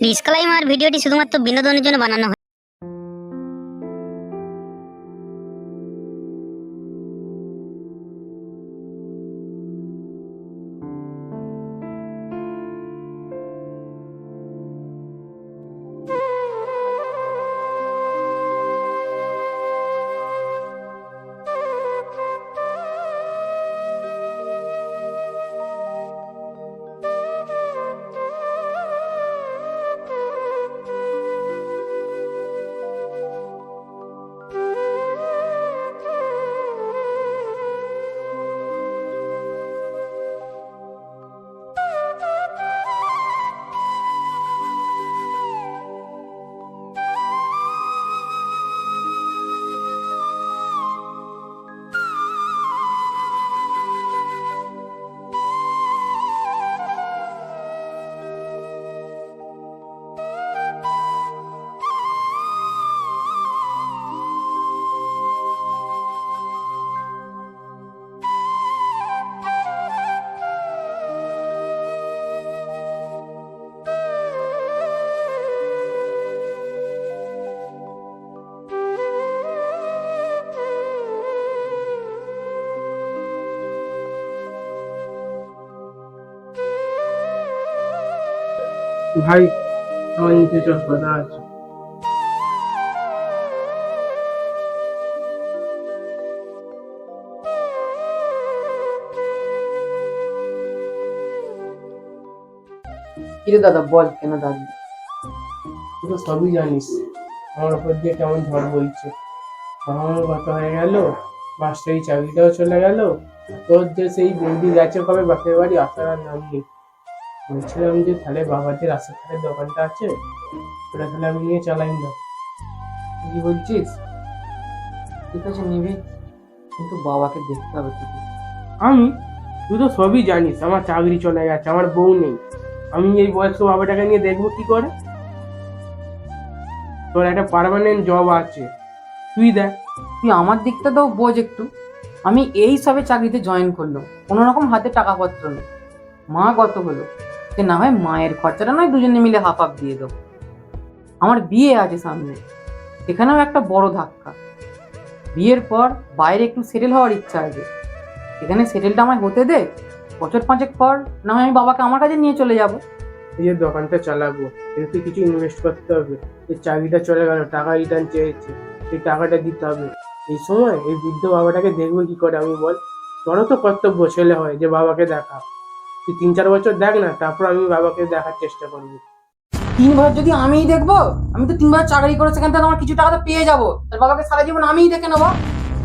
Disclaimer, ভিডিওটি শুধুমাত্র বিনোদনের জন্য বানানো হয়। ভাই, আমার নিচে চল, কথা আছে। কিরে দাদা, বল কেন দাঁড়িয়ে? তুই তো সবই জানিস আমার উপর দিয়ে কেমন ঝড় বইছে। আমার কথা হয়ে গেল, মাস্টারি চাকরিটাও চলে গেল। তোর যে সেই বৌদি গেছে কবে বাপের বাড়ি, আসার আর নাম নেই। বলছিলাম যে তাহলে বাবাদের আশেপাশের দোকানটা আছে, ওটা তাহলে আমি নিয়ে চালাই না। তুই কি বলছিস? ঠিক আছে, নিবি, কিন্তু বাবাকে দেখতে হবে তোকে। আমি, তুই তো সবই জানিস আমার চাকরি চলে গেছে, আমার বউ নেই। আমি এই বয়স্ক বাবাটাকে নিয়ে দেখবো কি করে? তোর একটা পার্মানেন্ট জব আছে, তুই দেখ। তুই আমার দিকটা তো বোঝ একটু। আমি এই সবে চাকরিতে জয়েন করলো, কোনো রকম হাতে টাকাপত্র নেই। মা কত হলো, সে না হয় মায়ের খরচাটা নয় দুজনে মিলে হাফ হাফ দিয়ে দেবো। আমার বিয়ে আছে সামনে, সেখানেও একটা বড় ধাক্কা। বিয়ের পর বাইরে একটু সেটেল হওয়ার ইচ্ছা আছে, এখানে সেটেলটা আমায় হতে দে। বছর পাঁচেক পর না হয় আমি বাবাকে আমার কাছে নিয়ে চলে যাব। এই যে দোকানটা চালাবো, এতে কিছু ইনভেস্ট করতে হবে। এই চাকরিটা চলে গেল, টাকা রিটার্ন চেয়েছে, সেই টাকাটা দিতে হবে। এই সময় এই বৃদ্ধ বাবাটাকে দেখবো কি করে আমি, বল? তোরও তো কর্তব্য ছেলে হয় যে বাবাকে দেখা। তুই 3-4 বছর দেখ না, তারপর আমি বাবাকে দেখার চেষ্টা করবো। 3 বছর যদি আমিই দেখবো? আমি তো 3 বছর চাকরি করে সেখান থেকে আমার কিছু টাকা তো পেয়ে যাবো, তার বাবাকে সারা জীবন আমিই দেখে নেবো।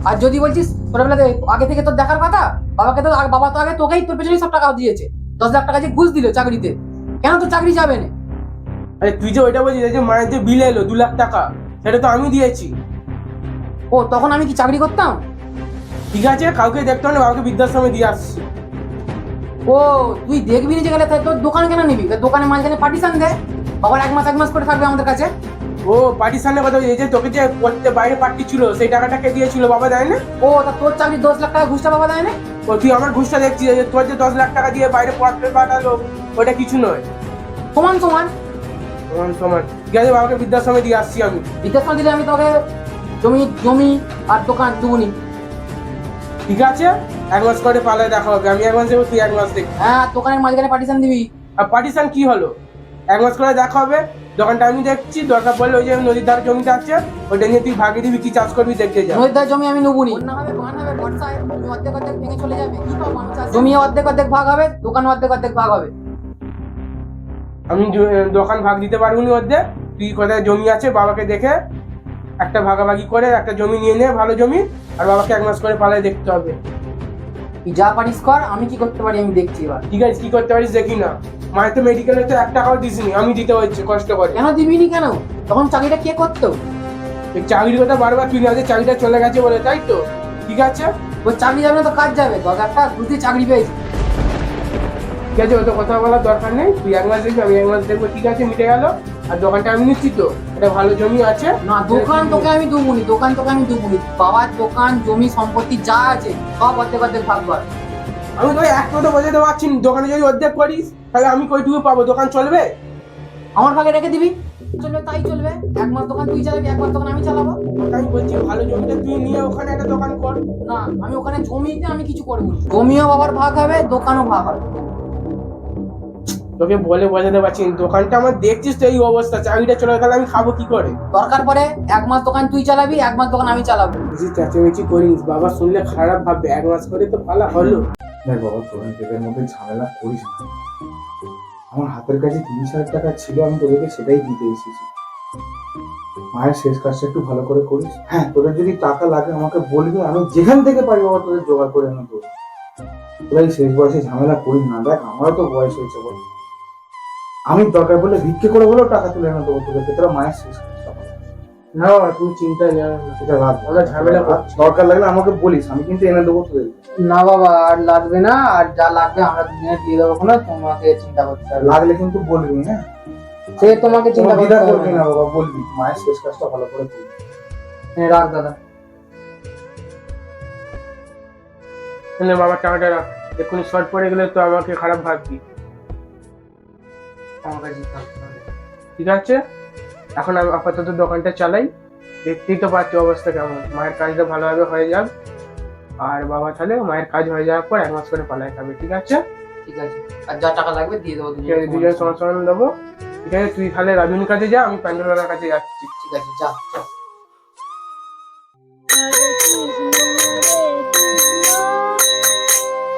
আর যদি বলছিস ছোটবেলাতে আগে থেকে তোর দেখার কথা, বাবাকে তো বাবা তো আগে তোকেই তোর পেছনেই সব টাকা দিয়েছে। 10 লাখ টাকা যে ঘুষ দিল চাকরিতে, কেন তোর চাকরি যাবে না? আরে তুই যে ওইটা বলছিস, এই যে মায়ের যে বিল এলো 2 লাখ টাকা, সেটা তো আমি দিয়েছি। ও, তখন আমি কি চাকরি করতাম? ঠিক আছে, কাউকে দেখতে হবে না, বাবাকে বৃদ্ধাশ্রমে দিয়ে আসছি। ও, তুই দেখবি না যে গেলে তোর দোকান কেন নিবি? দোকানে মাঝখানে পার্টিশন দে, বাবার 1 মাস করে থাকবে আমাদের কাছে। ও পার্টিশনের কথা বলছি, এই যে তোকে যে পড়তে বাইরে পার্টি ছিল, সেই টাকাটা কে দিয়েছিল, বাবা দেয় না? ও, তা তোর চাকরি 10 লাখ টাকা ঘুষটা বাবা দেয় না? ও তুই আমার ঘুষটা দেখছিস, যে তোর যে 10 লাখ টাকা দিয়ে বাইরে পড়াতে পাঠালো, ওটা কিছু নয়। সমান সমান। সমান সমান, ঠিক আছে, বাবাকে বৃদ্ধাশ্রমে দিয়ে আসছি আমি। বিদ্যাশ্রম দিলে আমি তোকে জমি আর দোকান দুগুনি। ঠিক আছে, 1 মাস করে পালায় দেখা হবে। আমি 1 মাস দেবো, তুই 1 মাস দেখবি। হ্যাঁ, দোকানের মাঝখানে পার্টিশন দিবি। আর পার্টিশন কি হলো? 1 মাস করে দেখা হবে, দোকানটা আমি দেখছি, দরকার পড়লে ওই যে নদীর ধারে জমিটা আছে, ওইটা নিয়ে তুই ভাগে দিবি, কি চাষ করবি দেখতে যা। নদীর ধারে জমি আমি নেবুনি। বন্যা হবে, বান হবে, বর্ষায় জমি অর্ধেক অর্ধেক ভেঙে চলে যাবে। কি পাবো আমি চাষে? জমি অর্ধেক অর্ধেক ভাগ হবে, দোকান অর্ধেক অর্ধেক ভাগ হবে। আমি দোকান ভাগ দিতে পারবো না অর্ধেক। তুই কোথায় জমি আছে বাবাকে দেখে একটা ভাগাভাগি করে একটা জমি নিয়ে নে, ভালো জমি। আর বাবাকে 1 মাস করে পালায় দেখতে হবে। তুই যা পারিস কর, আমি কি করতে পারি আমি দেখছি এবার। ঠিক আছে, কি করতে পারিস দেখি না। মায়ের তো মেডিকেলে তো 1 টাকাও দিসনি, আমি দিতে হচ্ছে কষ্ট করে। কেন দিবিনি কেন? তখন চাকরিটা কে করতো? এই চাকরির কথা বারবার তুই না, যে চাকরিটা চলে গেছে বলে, তাই তো? ঠিক আছে, ওই চাকরি যাবে না তো কাজ যাবে। 10 লাখ টাকা ঘুষ দিয়ে চাকরি পেয়েছি। ঠিক আছে, অত কথা বলার দরকার নেই। তুই 1 মাস দেখবি, আমি 1 মাস দেখবো, ঠিক আছে, মিটে গেল। আর দোকানটা আমি নিচ্ছি তো, এটা ভালো জমি আছে না, দোকান তোকে আমি দুবুনি, দোকান তোকে আমি দুবুনি। বাবার দোকান জমি সম্পত্তি যা আছে সব অর্ধেক অর্ধেক ভাগ কর। আমি তো এক কথা বোঝাতে পারছি না। দোকানে যদি অর্ধেক করিস, তাহলে আমি কইটুকু পাবো? দোকান চলবে? আমার ভাগে রেখে দিবি, চলবে তাই চলবে। এক মাস দোকান তুই চালাবি, এক মাস দোকান আমি চালাবো। আমি বলছি ভালো জমিটা তুই নিয়ে ওখানে একটা দোকান কর। না, আমি ওখানে জমিতে আমি কিছু করবো না। জমিও বাবার ভাগ হবে, দোকানও ভাগ হবে। তোকে বলে বোঝাতে পারছি না, দোকানটা আমার দেখছিস তো এই অবস্থা, চাকরিটা চলে গেলে আমি খাবো কি করে? দরকার পড়ে এক মাস দোকান তুই চালাবি, এক মাস দোকান আমি চালাবো। বেশি চেঁচামেচি করিস, বাবা শুনলে খারাপ ভাববে। এক মাস করে তো পালা হলো। দেখ বাবা, তোর নিজেদের মধ্যে ঝামেলা করিস না। আমার হাতের কাছে 30,000 টাকা ছিল, আমি তোদেরকে সেটাই দিতে এসেছি। মায়ের শেষ কাজটা একটু ভালো করে করিস। হ্যাঁ, তোদের যদি টাকা লাগে আমাকে বলবি, আমি যেখান থেকে পারি বাবা তোদের জোগাড় করে এনে দেবো। তোরা এই শেষ বয়সে ঝামেলা করিস না। দেখ আমারও তো বয়স হয়েছে বল, আমি দরকার পড়লে ভিক্ষে করে হলেও টাকা তুলে এনে দেবো তোদেরকে। তোরা মায়ের শেষ কাজটা কর। না তুমি চিন্তা নেই, সেটা রাখ, আমরা ঝামেলা করছি। দরকার লাগলে আমাকে বলিস, আমি কিন্তু এনে দেবো তোদেরকে। না বাবা, আর লাগবে না, আর যা লাগবে আমরা দুজনে দিয়ে দেবো, কোনো তোমাকে চিন্তা করতে হবে না। লাগলে কিন্তু বলবি, হ্যাঁ? সে তোমাকে চিন্তা করতে হবে করবি না। না বাবা, বলবি মায়ের শেষ কাজটা ভালো করে করবি। রাখ দাদা। তাহলে বাবা টাকাটা রাখ, এক্ষুনি শর্ট পড়ে গেলে তো আমাকে খারাপ ভাববি। আমার কাছে থাকতে হবে। ঠিক আছে, এখন আমি আপাতত দোকানটা চালাই। দেখতেই তো পাচ্ছি অবস্থা কেমন। মায়ের কাজটা ভালোভাবে হয়ে যাক, আর বাবা তাহলে মায়ের কাজ হয়ে যাওয়ার পর এক মাস করে পালাই খাবে। ঠিক আছে, ঠিক আছে, আর যা টাকা লাগবে দিয়ে দেবো ঠিক আছে, দুজন সমান সমান দেবো। ঠিক আছে, তুই তাহলে রাজুনির কাছে যা, আমি প্যান্ডেলার কাছে যাচ্ছি। ঠিক আছে, যা যা।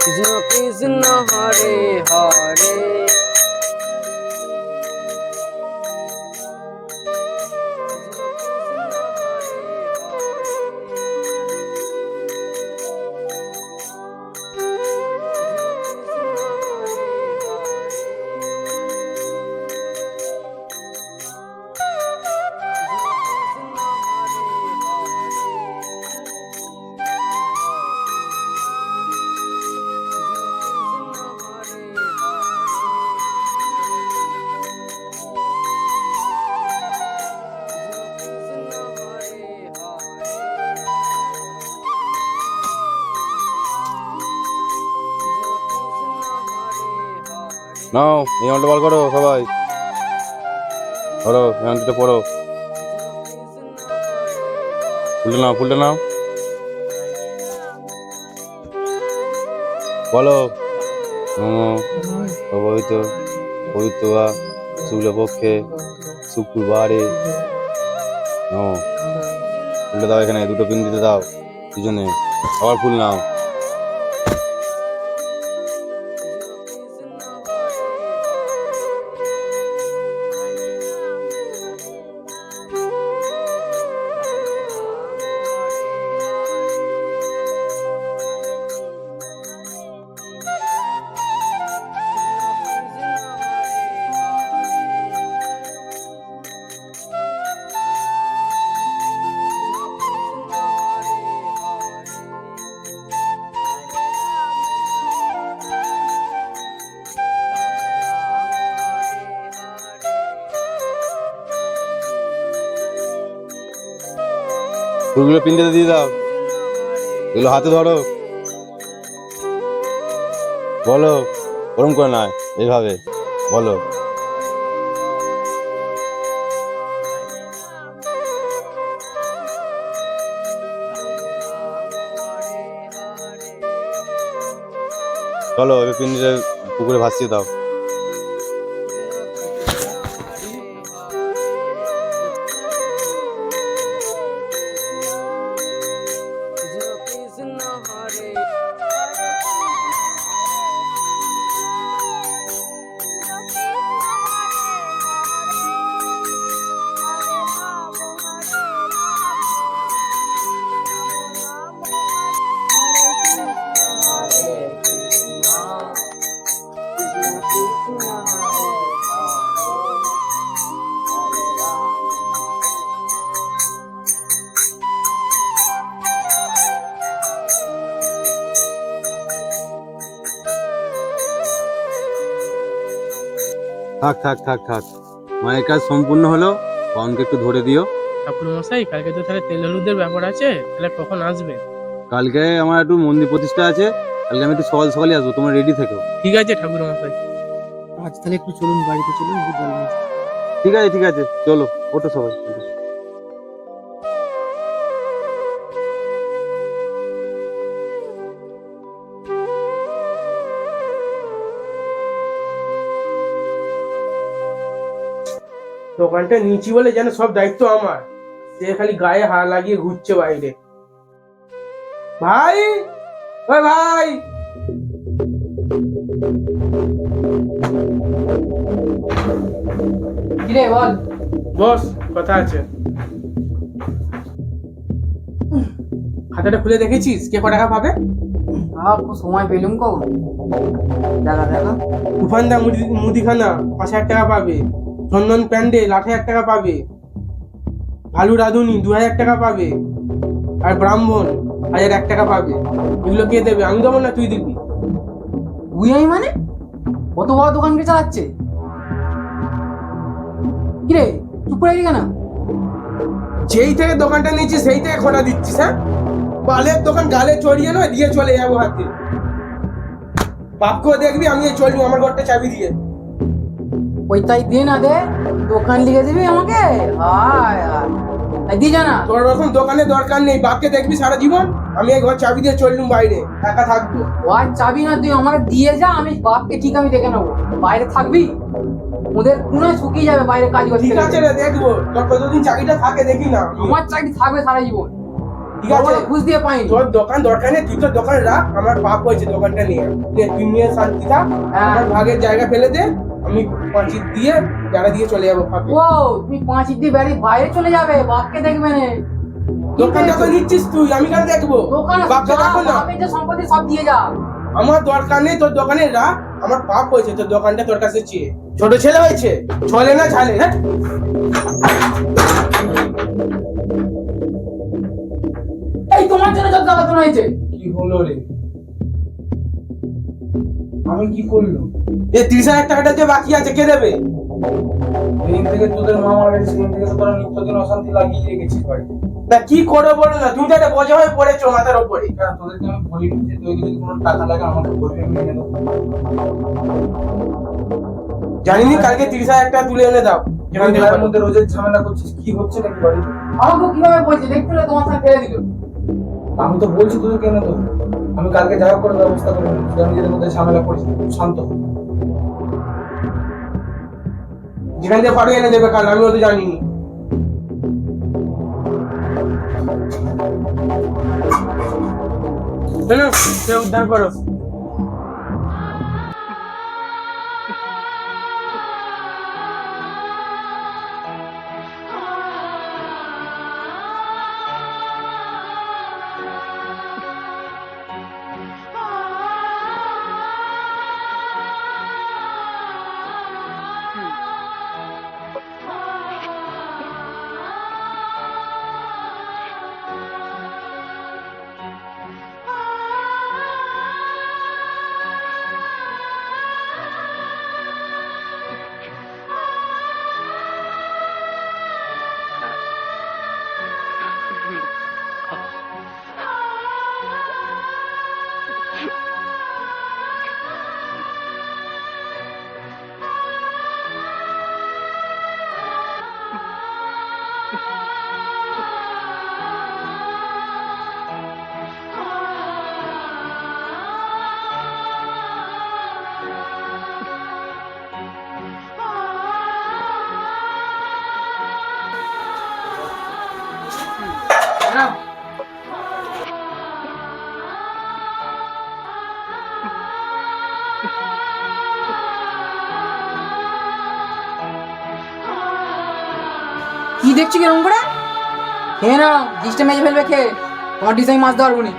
কৃষ্ণ কৃষ্ণ হরে হরে নাও এই আমলটা বার করো সবাই, ধরো এই আমলটা পড়ো। ফুলটা নাও বলো। নমো অবহিত পবিত্র বা শুক্লপক্ষে শুক্রবারে নমো। ফুলটা দাও, এখানে দুটো পিন দিতে দাও দুজনে। আবার ফুল নাও। ফুলগুলো পিন্ডিতে দিয়ে দাও, এগুলো হাতে ধরো, বলো ওরম করে নয়, এইভাবে বলো। চলো এবার পিন্ডিটা পুকুরে ভাসিয়ে দাও। থাক থাক থাক থাক, মায়ের কাজ সম্পূর্ণ হলো। বাউনকে একটু ধরে দিও। ঠাকুর মশাই, কালকে তো তাহলে তেল হলুদের ব্যাপার আছে, তাহলে কখন আসবে? কালকে আমার একটু মন্দির প্রতিষ্ঠা আছে, কালকে আমি একটু সকাল সকালই আসবো, তোমরা রেডি থেকো। ঠিক আছে ঠাকুর মশাই। আজ তাহলে একটু চলুন, বাড়িতে চলুন। ঠিক আছে, চলো ওঠো সবাই। দোকানটা নিচি বলে যেন সব দায়িত্ব আমার, সে খালি গায়ে হাত লাগিয়ে ঘুরছে বাইরে। ভাই, ওই ভাই, কিরে বল। বস কথা আছে। খাতাটা খুলে দেখেছিস কে ক টাকা পাবে? খুব সময় পেলুম কখন। দেখা দেখা। তুফানদা মুদিখানা 5,000 টাকা পাবে, চন্দন প্যান্ডেল 8,000 টাকা পাবে, ভালু রাঁধুনি 2,000 টাকা পাবে, আর ব্রাহ্মণ 1,001 টাকা পাবে। এগুলো কে দেবে? আমি দেবো না তুই দিবি? বুঝাই মানে কত বড় দোকান কে চালাচ্ছে? কিরে চুপ করে কেন? যেই থেকে দোকানটা নিয়েছি সেই থেকে খোটা দিচ্ছিস? হ্যাঁ, বালের দোকান গালে চড়িয়ে নয় দিয়ে চলে যাবো হাতে। বাপকেও দেখবি আমি চলবো আমার ঘরটা চাবি দিয়ে। ওই তাই দিয়ে না দে, দোকান লিখে দিবি আমাকে? হায় হায়, তাই দিয়ে যা না। তোর ওরকম দোকানে দরকার নেই, বাপকে দেখবি সারা জীবন। আমি এই ঘর চাবি দিয়ে চললুম বাইরে, একা থাকবো। ওই চাবি না, তুই আমাকে দিয়ে যা, আমি বাপকে ঠিক আমি দেখে নেবো। বাইরে থাকবি, ওদের পুরো শুকিয়ে যাবে বাইরে কাজ করতে। ঠিক আছে রে, দেখবো তোর কতদিন চাকরিটা থাকে দেখি না। আমার চাকরি থাকবে সারা জীবন। ঠিক আছে, ঘুষ দিয়ে পাইনি। তোর দোকান দরকার নেই, তুই তোর দোকান রাখ। আমার পাপ হয়েছে দোকানটা নিয়ে, তুই নিয়ে শান্তি থাক। আমার ভাগের জায়গা ফেলে দে, আমি 5 দিয়ে জায়গা দিয়ে চলে যাবো ফাঁকে। ও তুমি 5 দিয়ে বাড়ি বাইরে চলে যাবে, বাপকে দেখবে না। দোকানটা তো নিচ্ছিস তুই, আমি কেন দেখবো? দোকান বাপকে দেখো না। আমি যে সম্পত্তি সব দিয়ে যা। আমার দরকার নেই তোর দোকানে রাখ, আমার পাপ হয়েছে তোর দোকানটা তোর কাছে চেয়ে। ছোট ছেলে হয়েছে, চলে না ঝালে। হ্যাঁ, এই তোমার জন্য যত জ্বালাতন হয়েছে। কি হলো রে? আমি কি করলাম? এই 30,000 টাকাটা যে বাকি আছে কে দেবে? যেদিন থেকে তোদের মা মারা গেছে সেদিন থেকে তো তোরা নিত্যদিন অশান্তি লাগিয়ে রেখেছিস বাড়িতে। তা কি করবো বলো না, তুমি তো একটা বোঝা হয়ে পড়েছো মাথার উপরে। কেন তোদেরকে আমি বলিনি যে তুই যদি কোনো টাকা লাগে আমাকে বলবি, আমি এনে দেবো? জানিনি কালকে 30,000 টাকা তুলে এনে দাও। এখানে ভাইয়ের মধ্যে রোজের ঝামেলা করছিস, কি হচ্ছে নাকি বাড়িতে? আমাকে কিভাবে বলছে দেখতে হলে তোমার সাথে ফেলে দিল। আমি তো বলছি তোদেরকে এনে দেবো। আমি কালকে যা হোক করে ব্যবস্থা করে নেবো, তোরা নিজেদের মধ্যে ঝামেলা করিস না, শান্ত হ। যেখান থেকে পারো এনে দেবে কাল, আমিও তো জানিনি। চলো সে উদ্ধার করো। কি দেখছি কিরম করে? খেয়ে না, ডিশটা মেজে ফেলবে খেয়ে। তোমার ডিশ আমি মাছ দেওয়ার বলি।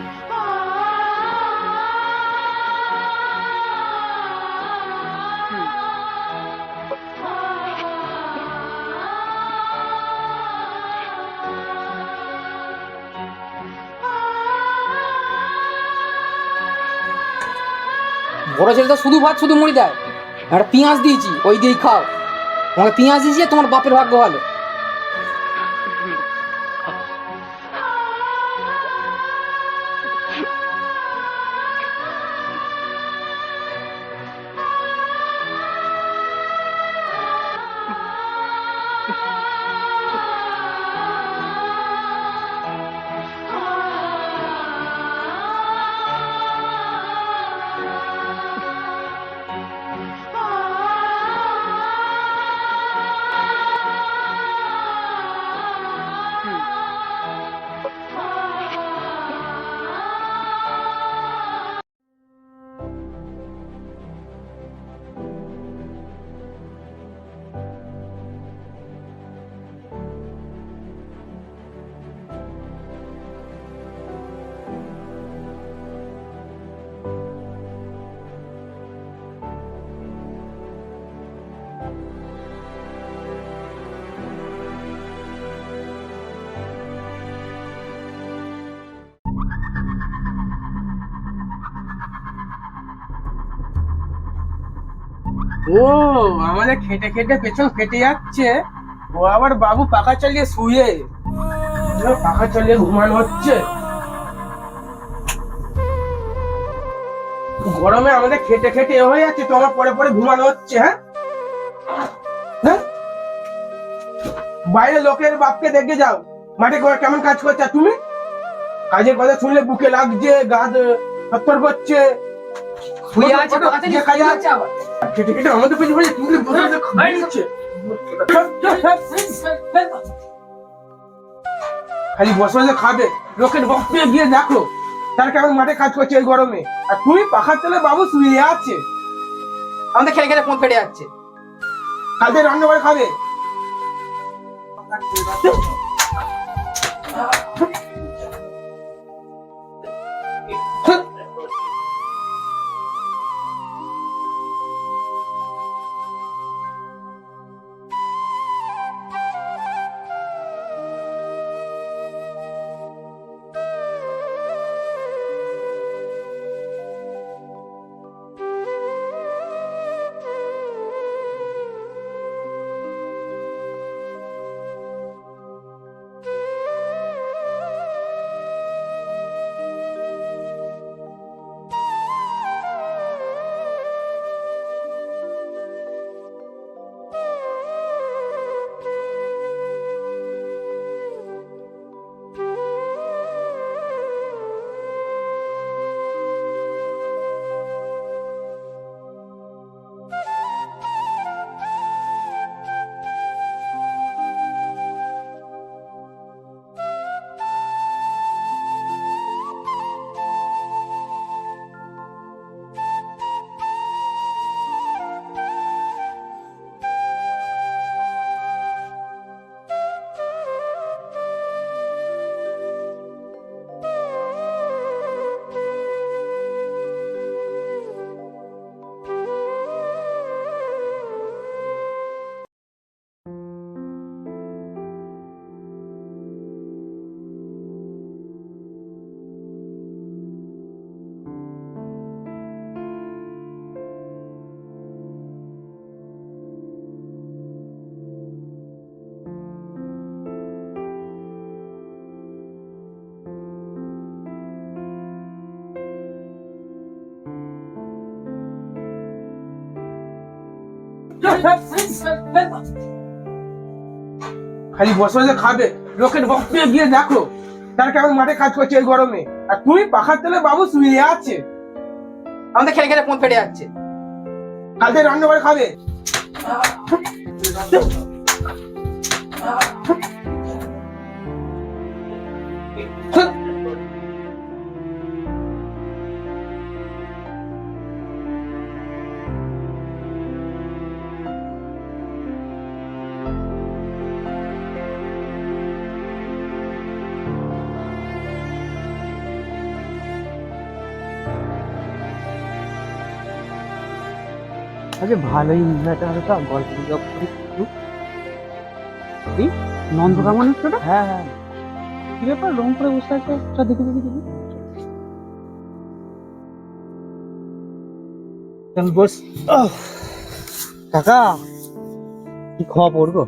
বড় ছেলেটা শুধু ভাত শুধু মুড়ি দেয়, একটা পেঁয়াজ দিয়েছি ওই দিয়েই খাও। তোমাকে পেঁয়াজ দিয়েছি, তোমার বাপের ভাগ্য ভালো। ও আমাদের খেটে খেটে পেছন ফেটে যাচ্ছে, ও আবার বাবু পাখা চালিয়ে শুয়ে, পাখা চালিয়ে ঘুমানো হচ্ছে। গরমে আমাদের খেটে খেটে এ হয়ে যাচ্ছে, তোমার পরে পরে ঘুমানো হচ্ছে। হ্যাঁ হ্যাঁ, বাইরে লোকের বাপকে দেখে যাও মাঠে করে কেমন কাজ করছে, আর তুমি কাজের কথা শুনলে বুকে লাগছে, গা থরথর করছে। শুয়ে আছে, পাখা চালিয়ে যে কাজে শুয়ে আছে আবার। খেটে খেটে আমাদের পেছনে পেছনে তুমি বসে বসে খাবার দিচ্ছে। খালি বসে বসে খাবে, লোকের বক্তে গিয়ে দেখো তার কেমন মাঠে কাজ করছে এই গরমে, আর তুমি পাখার তলে বাবু শুয়ে আছে। আমাদের খেলে খেলে ফোন ফেটে যাচ্ছে। কালকে রান্না করে খাবে। খালি বসে বসে খাবে, লোকের বক্তে গিয়ে দেখো তার কেমন মাঠে কাজ করছে এই গরমে, আর তুমি পাখার তলে বাবু শুয়ে আছে। আমাদের খেলে খেলে ফোন ফেটে যাচ্ছে। কালকে রান্না করে খাবে। আচ্ছা ভালোই ইনভার্টার হালকা গল্প গুজব করি একটু। এই নন্দকামন একটুটা, হ্যাঁ হ্যাঁ, কি ব্যাপার রং করে বসে আছে, চল দেখি দেখি দেখি। চল বস। কাকা কি খবর গো?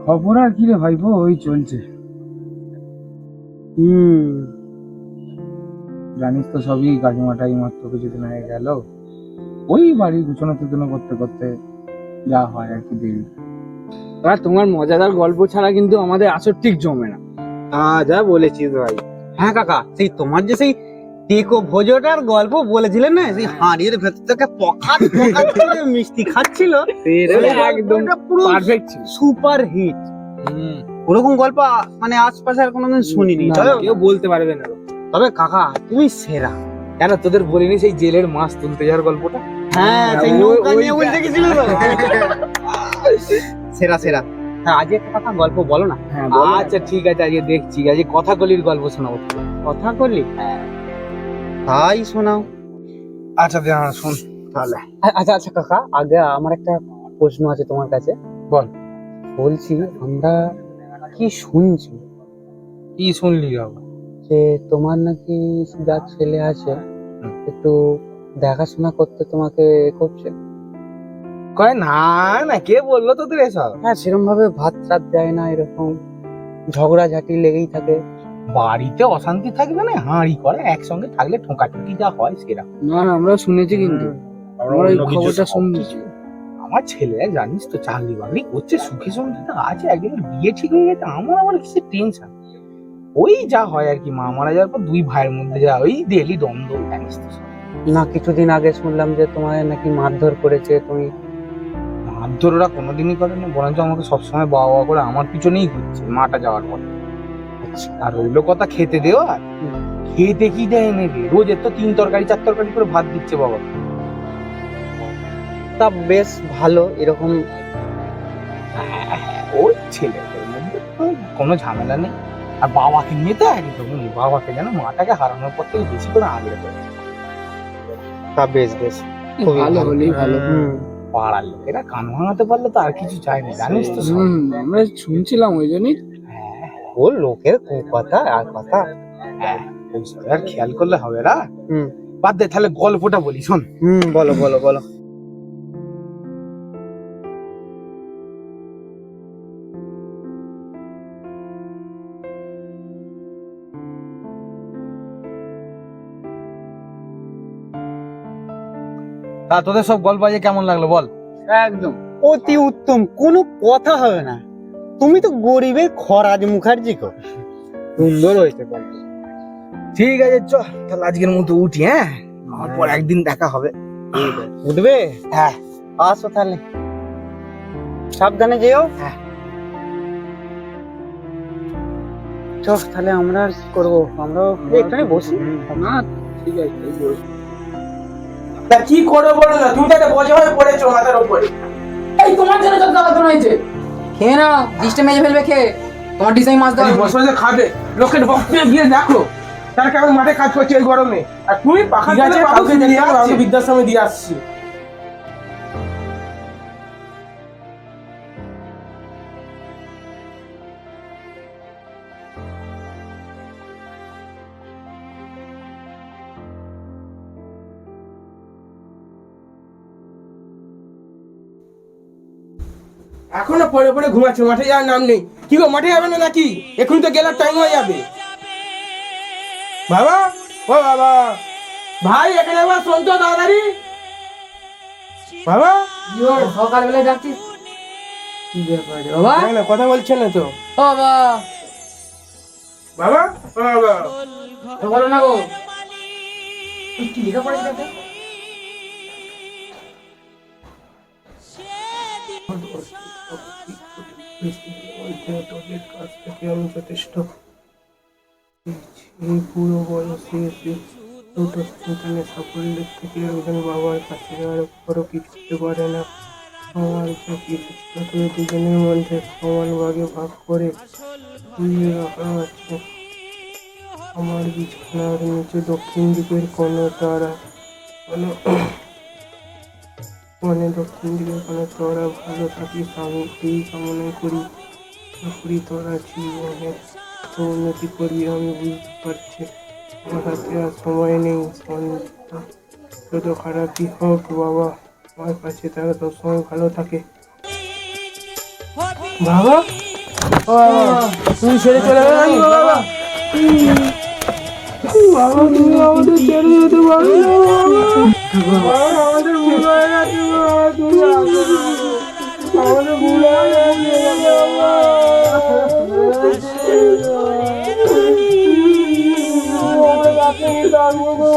খবর আর কি রে ভাইপো, ওই চলছে। হুম, জানিস তো সবই, কাকিমাটাই মাত্র কিছুদিন আগে গেল। ওই বাড়ির গুছানো টুছানো করতে করতে যা হয় আর কি দেরি। আর তোমার মজাদার গল্প ছাড়া কিন্তু আমাদের আসর ঠিক জমে না। যা বলেছিস ভাই। হ্যাঁ কাকা, সেই তোমার যে সেই টেকো ভোজটার গল্প বলেছিলেন না, সেই হাঁড়ির ভেতর থেকে পকাত পকাত করে মিষ্টি খাচ্ছিল, একদম পুরো পারফেক্ট ছিল। Super hit. ওরকম গল্প মানে আশপাশে আর কোনোদিন শুনিনি। না, তবে- কেউ বলতে পারবে না। তবে কাকা তুমি সেরা। কেন তোদের বলিনি সেই জেলের মাছ তুলতে যাওয়ার গল্পটা? হ্যাঁ, সেই ওই- নৌকা নিয়ে ওইটা- উল্টে গেছিল তো। সেরা সেরা। হ্যাঁ, আজ একটা কথা গল্প বলো না। হ্যাঁ আচ্ছা ঠিক আছে, আজকে দেখছি আজকে কথাকলির গল্প শোনাবো। কথাকলি? হ্যাঁ, তাই শোনাও। আচ্ছা শোন তাহলে। আচ্ছা আচ্ছা কাকা, আগে আমার একটা প্রশ্ন আছে তোমার কাছে। বল। বলছি আমরা কি শুনছি কি শুনলি বাবা? যে তোমার নাকি যা ছেলে আছে একটু দেখাশোনা করতে তোমাকে এ করছে। কয় না না, কে বললো তোদের এসব? হ্যাঁ, সেরকম ভাবে ভাত টাত দেয় না, এরকম ঝগড়াঝাটি লেগেই থাকে। বাড়িতে অশান্তি থাকবে না, হাঁড়ি করে একসঙ্গে থাকলে ঠোকাঠুকি যা হয় সেরা। না না, আমরা শুনেছি কিন্তু আমরা এই খবরটা শুনছি। আমার ছেলেরা জানিস তো চাকরি বাকরি করছে, সুখে শান্তিতে আছে, একজনের বিয়ে ঠিক হয়ে গেছে, আমার কিসের টেনশন। ওই যা হয় আর কি, মা মারা যাওয়ার পর দুই ভাইয়ের মধ্যে যা ওই ডেলি দ্বন্দ্ব, জানিস তো সব। না, কিছুদিন আগে শুনলাম যে তোমায় নাকি মারধর করেছে, তুমি। মারধর ওরা কোনোদিনই করে না, বরঞ্চ আমাকে সবসময় বাবা বাবা করে আমার পিছনেই ঘুরছে মাটা যাওয়ার পর। আর রইলো কথা খেতে দেওয়া, খেতে কি দেয় নেবে, রোজের তো 3 তরকারি 4 তরকারি করে ভাত দিচ্ছে বাবা। তা বেশ ভালো এরকম। ওই ছেলেদের মধ্যে কোনো ঝামেলা নেই। আর বাবাকে নিয়ে তো একদমই, বাবাকে যেন মাটাকে হারানোর পর থেকে বেশি করে আগলে করেছে। তা বেশ বেশ, খুবই ভালো হলেই ভালো। পাড়ার লোকেরা কান ভাঙাতে পারলে তো আর কিছু চাই না, জানিস তো সব। আমরা শুনছিলাম ওই জন্যই। হ্যাঁ, ও লোকের কথা আর কথা। হ্যাঁ, ওইসব আর খেয়াল করলে হবে না। হুম। বাদ দে, তাহলে গল্পটা বলি শোন। বলো বলো বলো। তা তোদের সব গল্প আজকে কেমন লাগলো বল? একদম অতি উত্তম, কোনো কথা হবে না। তুমি তো গরিবের খরাজ মুখার্জি কো। সুন্দর হয়েছে গল্প। ঠিক আছে, চ তাহলে আজকের মতো উঠি। হ্যাঁ, আমার পর একদিন দেখা হবে। উঠবে? হ্যাঁ। আসো তাহলে, সাবধানে যেও। হ্যাঁ। চ তাহলে আমরা আর কি করবো, আমরাও এখানে বসি। না ঠিক আছে, তা কি করে বলো না, তুমি তো একটা বোঝা হয়ে পড়েছো মাথার উপরে। এই তোমার জন্য যত আলোচনা হয়েছে, খেয়ে নাও, ডিশটা মেজে ফেলবে খেয়ে। তোমার ডিশে মাছ দাও। বসে বসে খাবে, লোকের বক্তব্য গিয়ে দেখো তার কেমন মাঠে কাজ করছে এই গরমে, আর তুমি পাখা দিয়ে কাউকে দিয়ে আসছি, বৃদ্ধাশ্রমে দিয়ে আসছি। এখনো পড়ে পড়ে ঘুমাচ্ছে, মাঠে যাওয়ার নাম নেই। কি গো, মাঠে যাবে না নাকি? এখন তো গেলার টাইম হয়ে যাবে। বাবা, ও বাবা, ভাই এখানে একবার শোন তো তাড়াতাড়ি। বাবা, সকালবেলা যাচ্ছিস? কি ব্যাপার রে বাবা? না, কথা বলছেন না তো। ও বাবা, বাবা, ও বাবা, তো বলো না গো। কি লেখা পড়েছে দেখো? তোদের কাছ থেকে আমি যথেষ্ট এই পুরো বয়সে এসে দুটো সন্তানের সাফল্যের থেকে একজন বাবার কাছে আর বড় কিছু করতে পারে না। আমার যে কিছু ছিল তোদের দুজনের মধ্যে সমান ভাগে ভাগ করে দিয়ে রাখা আছে। আমার বিছানার নিচে দক্ষিণ দিকের কোনো তারা দক্ষিণ দিকের কোনো তারা ভালো থাকিস, আমি এই কামনা করি তোরা জীবনের উন্নতি করি। আমি বুঝতে পারছি আমার হাতে আর সময় নেই, যত খারাপই হোক বাবা আমার কাছে তারা সবসময় ভালো থাকে। বাবা, ও বাবা, তুমি ছেড়ে চলে গেলে নাকি গো বাবা? বাবা, তুমি আমাদের ছেড়ে যেতে পারবে না বাবা। বাবা, আমাদের ভুল হয়ে গেছে বাবা, তুমি আসো না। আমাদের ভুল হয়ে গেছে বাবা। আমরা কাছে নিয়ে থাকবো গো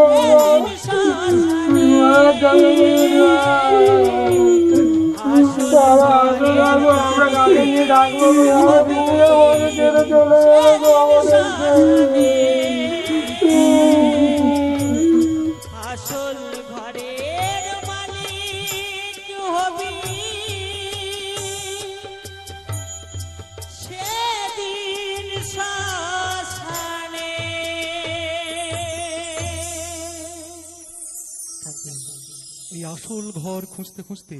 বাবা। আমরা কাছে নিয়ে থাকবো গো, আমার ভুলের মধ্যে ছেড়ে চলে গেলো গো আমাদেরকে। আসল ঘরের মালিক হবি সেদিন শ্মশানে। এই আসল ঘর খুঁজতে খুঁজতে